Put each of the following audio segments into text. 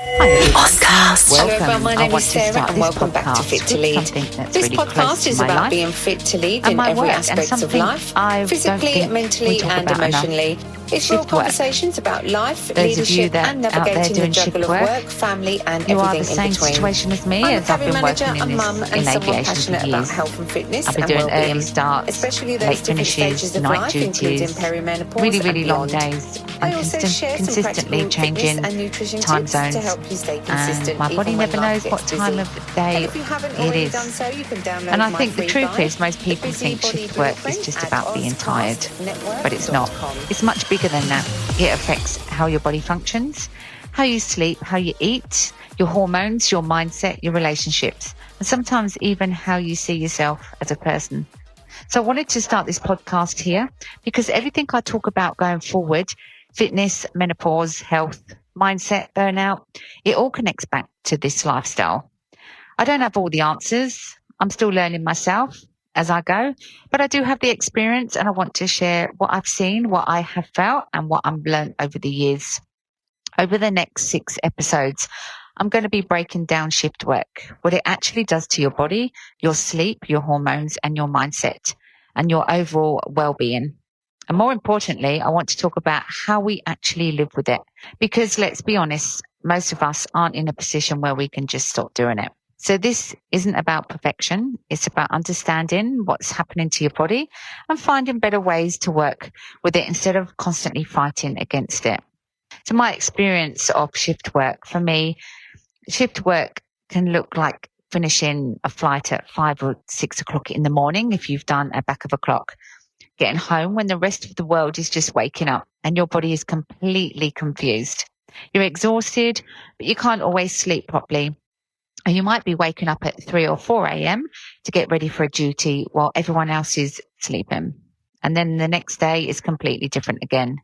Hi everyone. Hello everyone, my name is Sarah and welcome back to Fit to Lead. This podcast is about being fit to lead in every aspect of life, physically, mentally and emotionally. It's real conversations about life, leadership and navigating the juggle of work, family and everything in between. Situation as me, I'm a as I've career been manager, working a in mum and someone passionate about health and fitness I've been and doing early well-being, starts, especially those late different finishes, stages of night life, duties, including perimenopause really and long beyond. days, I and also share some consistently practical changing fitness and nutrition time tips zones. to help you stay consistent And my body even when never life knows what gets time busy. of day And if you haven't it already is. done so, you can download And I my think the free truth guide, is most people The think Busybody shift work is just Blueprint, about at being tired, but it's not. ozcastnetwork.com. It's much bigger than that. It affects how your body functions, how you sleep, how you eat, your hormones, your mindset, your relationships, and sometimes even how you see yourself as a person. So I wanted to start this podcast here because everything I talk about going forward, fitness, menopause, health, mindset, burnout, it all connects back to this lifestyle. I don't have all the answers. I'm still learning myself as I go, but I do have the experience and I want to share what I've seen, what I have felt and what I've learned over the years. Over the next 6 episodes, I'm going to be breaking down shift work, what it actually does to your body, your sleep, your hormones and your mindset and your overall well-being. And more importantly, I want to talk about how we actually live with it. Because let's be honest, most of us aren't in a position where we can just stop doing it. So this isn't about perfection. It's about understanding what's happening to your body and finding better ways to work with it instead of constantly fighting against it. So my experience of shift work, for me, shift work can look like finishing a flight at 5 or 6 o'clock in the morning if you've done a back of a clock, getting home when the rest of the world is just waking up and your body is completely confused. You're exhausted, but you can't always sleep properly. And you might be waking up at 3 or 4 a.m. to get ready for a duty while everyone else is sleeping. And then the next day is completely different again.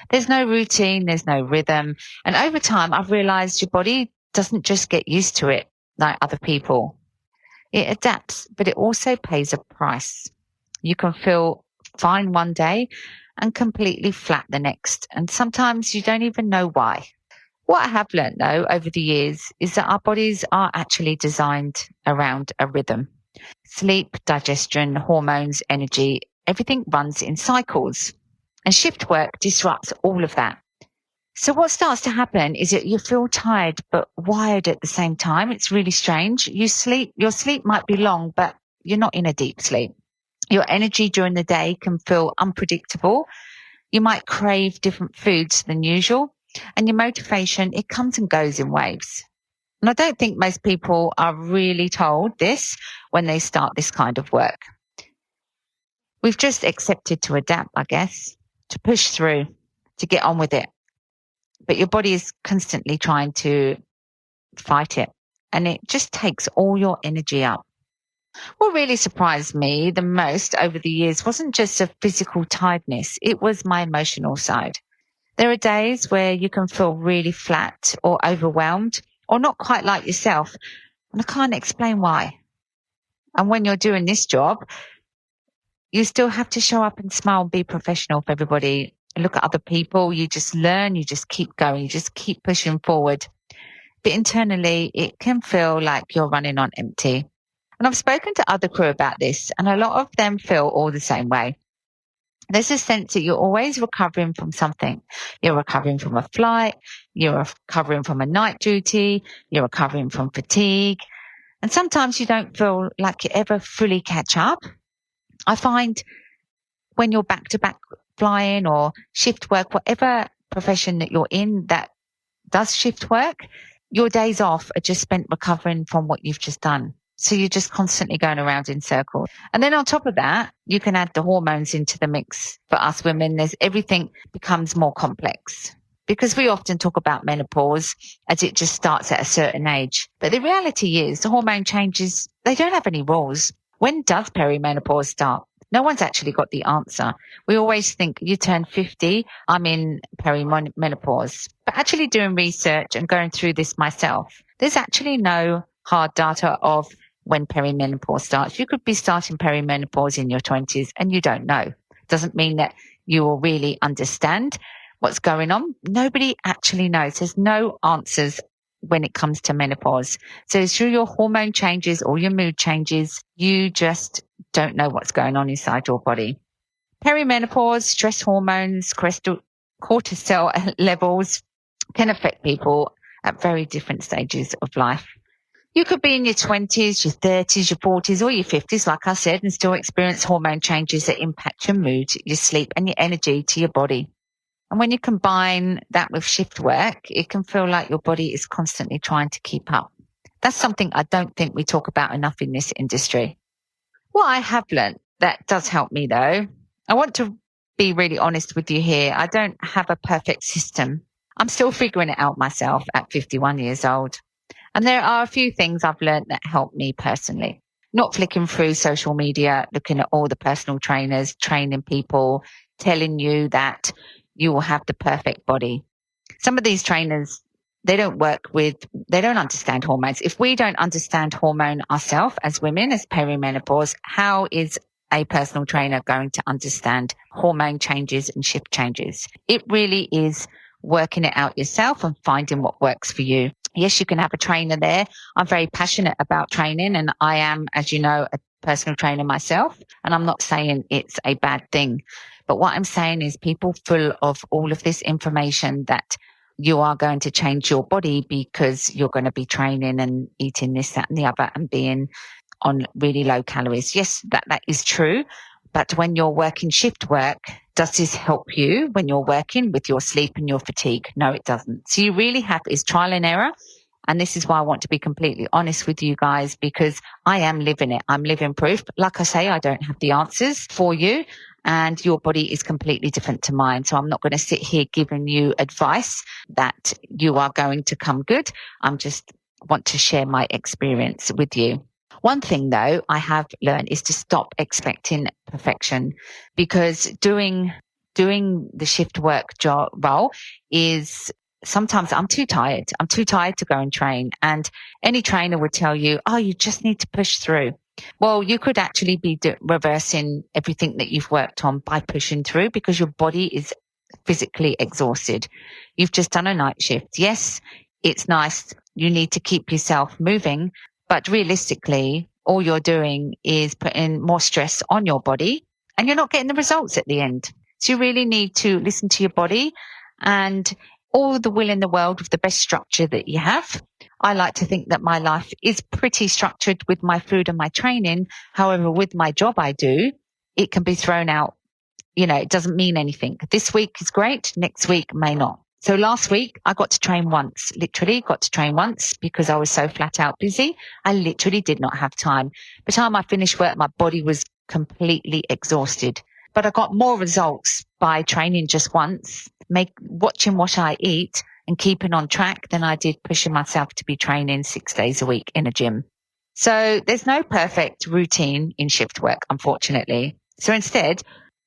There's no routine, there's no rhythm. And over time, I've realized your body doesn't just get used to it like other people. It adapts, but it also pays a price. You can feel fine one day and completely flat the next. And sometimes you don't even know why. What I have learned though over the years is that our bodies are actually designed around a rhythm. Sleep, digestion, hormones, energy, everything runs in cycles. And shift work disrupts all of that. So what starts to happen is that you feel tired but wired at the same time. It's really strange. Your sleep might be long, but you're not in a deep sleep. Your energy during the day can feel unpredictable. You might crave different foods than usual. And your motivation, it comes and goes in waves. And I don't think most people are really told this when they start this kind of work. We've just accepted to adapt, I guess, to push through, to get on with it. But your body is constantly trying to fight it. And it just takes all your energy up. What really surprised me the most over the years wasn't just a physical tiredness. It was my emotional side. There are days where you can feel really flat or overwhelmed or not quite like yourself. And I can't explain why. And when you're doing this job, you still have to show up and smile and be professional for everybody. Look at other people. You just learn. You just keep going. You just keep pushing forward. But internally, it can feel like you're running on empty. And I've spoken to other crew about this, and a lot of them feel all the same way. There's a sense that you're always recovering from something. You're recovering from a flight, you're recovering from a night duty, you're recovering from fatigue. And sometimes you don't feel like you ever fully catch up. I find when you're back to back flying or shift work, whatever profession that you're in that does shift work, your days off are just spent recovering from what you've just done. So you're just constantly going around in circles. And then on top of that, you can add the hormones into the mix. For us women, everything becomes more complex because we often talk about menopause as it just starts at a certain age. But the reality is the hormone changes, they don't have any rules. When does perimenopause start? No one's actually got the answer. We always think you turn 50, I'm in perimenopause. But actually doing research and going through this myself, there's actually no hard data of when perimenopause starts. You could be starting perimenopause in your 20s and you don't know. Doesn't mean that you will really understand what's going on. Nobody actually knows. There's no answers when it comes to menopause. So through your hormone changes or your mood changes, you just don't know what's going on inside your body. Perimenopause, stress hormones, cortisol levels can affect people at very different stages of life. You could be in your 20s, your 30s, your 40s, or your 50s, like I said, and still experience hormone changes that impact your mood, your sleep, and your energy to your body. And when you combine that with shift work, it can feel like your body is constantly trying to keep up. That's something I don't think we talk about enough in this industry. What I have learned that does help me, though, I want to be really honest with you here. I don't have a perfect system. I'm still figuring it out myself at 51 years old. And there are a few things I've learned that help me personally. Not flicking through social media, looking at all the personal trainers, training people, telling you that you will have the perfect body. Some of these trainers, they don't understand hormones. If we don't understand hormone ourselves as women, as perimenopause, how is a personal trainer going to understand hormone changes and shift changes? It really is working it out yourself and finding what works for you. Yes, you can have a trainer there. I'm very passionate about training, and I am, as you know, a personal trainer myself. And I'm not saying it's a bad thing. But what I'm saying is people full of all of this information that you are going to change your body because you're going to be training and eating this, that, and the other and being on really low calories. Yes, that is true. But when you're working shift work, does this help you when you're working with your sleep and your fatigue? No, it doesn't. So you really have is trial and error. And this is why I want to be completely honest with you guys, because I am living it. I'm living proof. Like I say, I don't have the answers for you, and your body is completely different to mine. So I'm not going to sit here giving you advice that you are going to come good. I'm just want to share my experience with you. One thing, though, I have learned is to stop expecting perfection, because doing the shift work role is sometimes I'm too tired. I'm too tired to go and train. And any trainer would tell you, oh, you just need to push through. Well, you could actually be reversing everything that you've worked on by pushing through, because your body is physically exhausted. You've just done a night shift. Yes, it's nice. You need to keep yourself moving. But realistically, all you're doing is putting more stress on your body, and you're not getting the results at the end. So you really need to listen to your body, and all the will in the world with the best structure that you have. I like to think that my life is pretty structured with my food and my training. However, with my job I do, it can be thrown out. You know, it doesn't mean anything. This week is great. Next week may not. So last week I got to train once, literally got to train once because I was so flat out busy. I literally did not have time. By the time I finished work, my body was completely exhausted. But I got more results by training just once, watching what I eat and keeping on track than I did pushing myself to be training 6 days a week in a gym. So there's no perfect routine in shift work, unfortunately. So instead,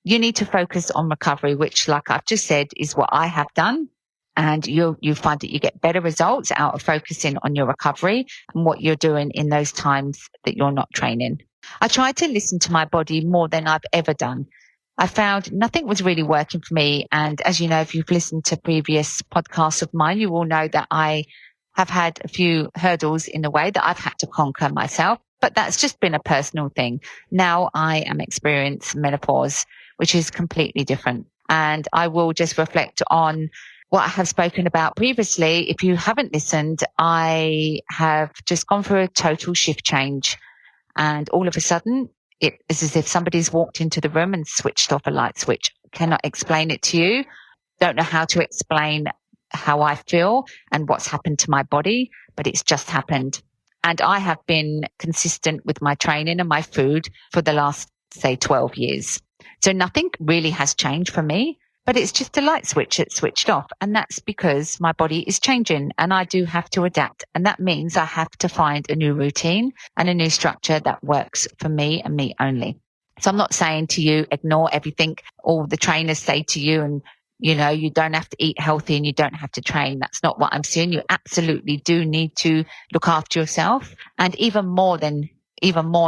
you need to focus on recovery, which, like I've just said, is what I have done. And you find that you get better results out of focusing on your recovery and what you're doing in those times that you're not training. I tried to listen to my body more than I've ever done. I found nothing was really working for me. And as you know, if you've listened to previous podcasts of mine, you will know that I have had a few hurdles in the way that I've had to conquer myself. But that's just been a personal thing. Now I am experiencing menopause, which is completely different. And I will just reflect on what I have spoken about previously. If you haven't listened, I have just gone through a total shift change. And all of a sudden, it is as if somebody's walked into the room and switched off a light switch. Cannot explain it to you. Don't know how to explain how I feel and what's happened to my body, but it's just happened. And I have been consistent with my training and my food for the last, say, 12 years. So nothing really has changed for me, but it's just a light switch that's switched off. And that's because my body is changing and I do have to adapt. And that means I have to find a new routine and a new structure that works for me and me only. So I'm not saying to you, ignore everything all the trainers say to you and, you know, you don't have to eat healthy and you don't have to train. That's not what I'm saying. You absolutely do need to look after yourself, and even more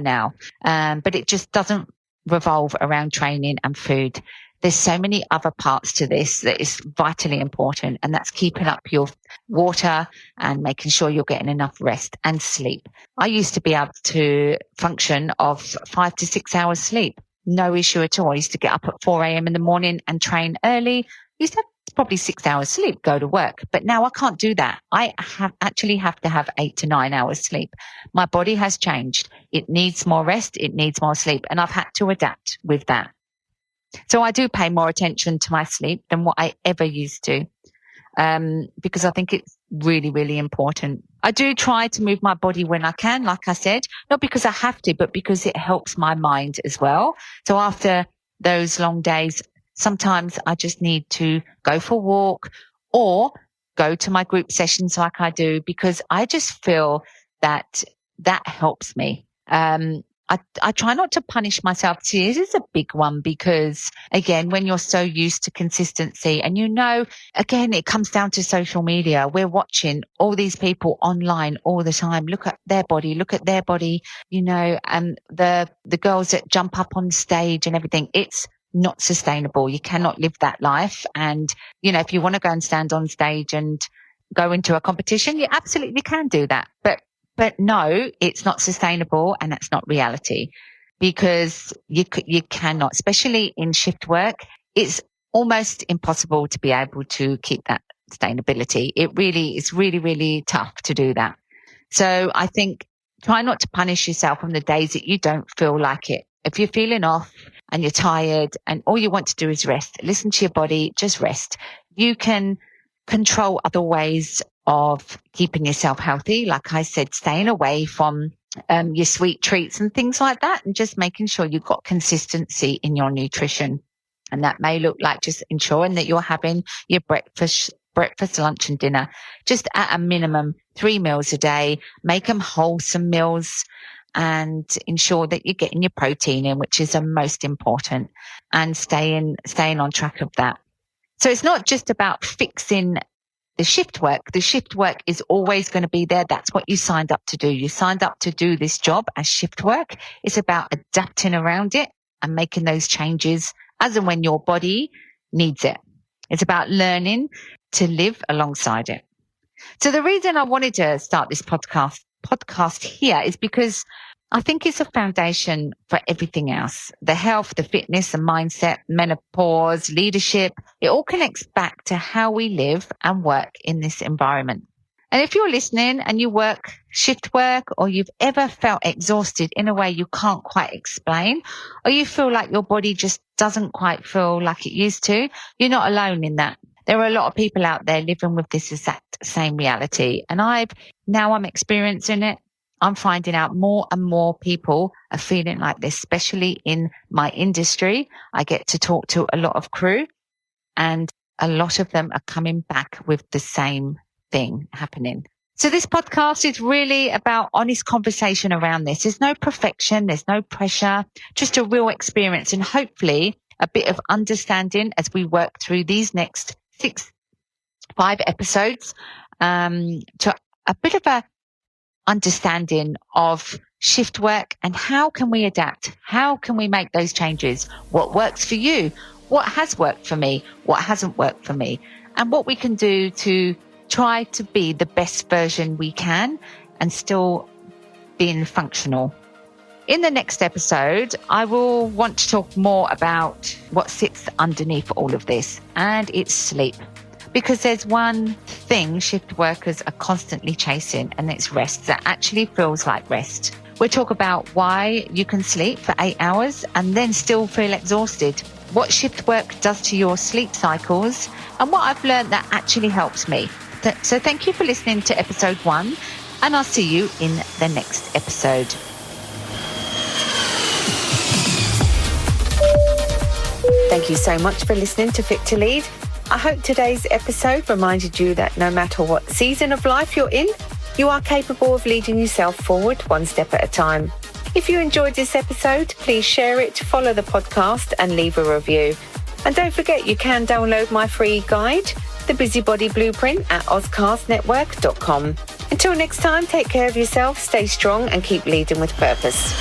now. But it just doesn't revolve around training and food. there's so many other parts to this that is vitally important, and that's keeping up your water and making sure you're getting enough rest and sleep. I used to be able to function of 5 to 6 hours sleep. No issue at all. I used to get up at 4 a.m. in the morning and train early. I used to have probably 6 hours sleep, go to work. But now I can't do that. I actually have to have 8 to 9 hours sleep. My body has changed. It needs more rest. It needs more sleep. And I've had to adapt with that. So I do pay more attention to my sleep than what I ever used to, because I think it's really, really important. I do try to move my body when I can, like I said, not because I have to, but because it helps my mind as well. So after those long days, sometimes I just need to go for a walk or go to my group sessions like I do, because I just feel that helps me. I try not to punish myself. See, this is a big one because, again, when you're so used to consistency and again, it comes down to social media. We're watching all these people online all the time. Look at their body, and the girls that jump up on stage and everything. It's not sustainable. You cannot live that life. And, if you want to go and stand on stage and go into a competition, you absolutely can do that. But no, it's not sustainable, and that's not reality, because you cannot, especially in shift work, it's almost impossible to be able to keep that sustainability. It's really, really tough to do that. So I think try not to punish yourself on the days that you don't feel like it. If you're feeling off and you're tired and all you want to do is rest, listen to your body, just rest. You can control other ways of keeping yourself healthy. Like I said, staying away from your sweet treats and things like that, and just making sure you've got consistency in your nutrition. And that may look like just ensuring that you're having your breakfast, lunch and dinner, just at a minimum 3 meals a day. Make them wholesome meals and ensure that you're getting your protein in, which is the most important, and staying on track of that. So it's not just about fixing the shift work. The shift work is always going to be there. That's what you signed up to do. You signed up to do this job as shift work. It's about adapting around it and making those changes as and when your body needs it. It's about learning to live alongside it. So the reason I wanted to start this podcast here is because I think it's a foundation for everything else. The health, the fitness, the mindset, menopause, leadership, it all connects back to how we live and work in this environment. And if you're listening and you work shift work, or you've ever felt exhausted in a way you can't quite explain, or you feel like your body just doesn't quite feel like it used to, you're not alone in that. There are a lot of people out there living with this exact same reality. And I'm experiencing it. I'm finding out more and more people are feeling like this, especially in my industry. I get to talk to a lot of crew, and a lot of them are coming back with the same thing happening. So this podcast is really about honest conversation around this. There's no perfection. There's no pressure, just a real experience, and hopefully a bit of understanding as we work through these next 5 episodes, to a bit of a understanding of shift work and how can we adapt? How can we make those changes? What works for you? What has worked for me? What hasn't worked for me? And what we can do to try to be the best version we can and still being functional. In the next episode, I will want to talk more about what sits underneath all of this, and it's sleep. Because there's one thing shift workers are constantly chasing, and it's rest that actually feels like rest. We'll talk about why you can sleep for 8 hours and then still feel exhausted, what shift work does to your sleep cycles, and what I've learned that actually helps me. So thank you for listening to episode 1, and I'll see you in the next episode. Thank you so much for listening to Fit to Lead. I hope today's episode reminded you that no matter what season of life you're in, you are capable of leading yourself forward one step at a time. If you enjoyed this episode, please share it, follow the podcast and leave a review. And don't forget, you can download my free guide, The Busybody Blueprint, at ozcastnetwork.com. Until next time, take care of yourself, stay strong and keep leading with purpose.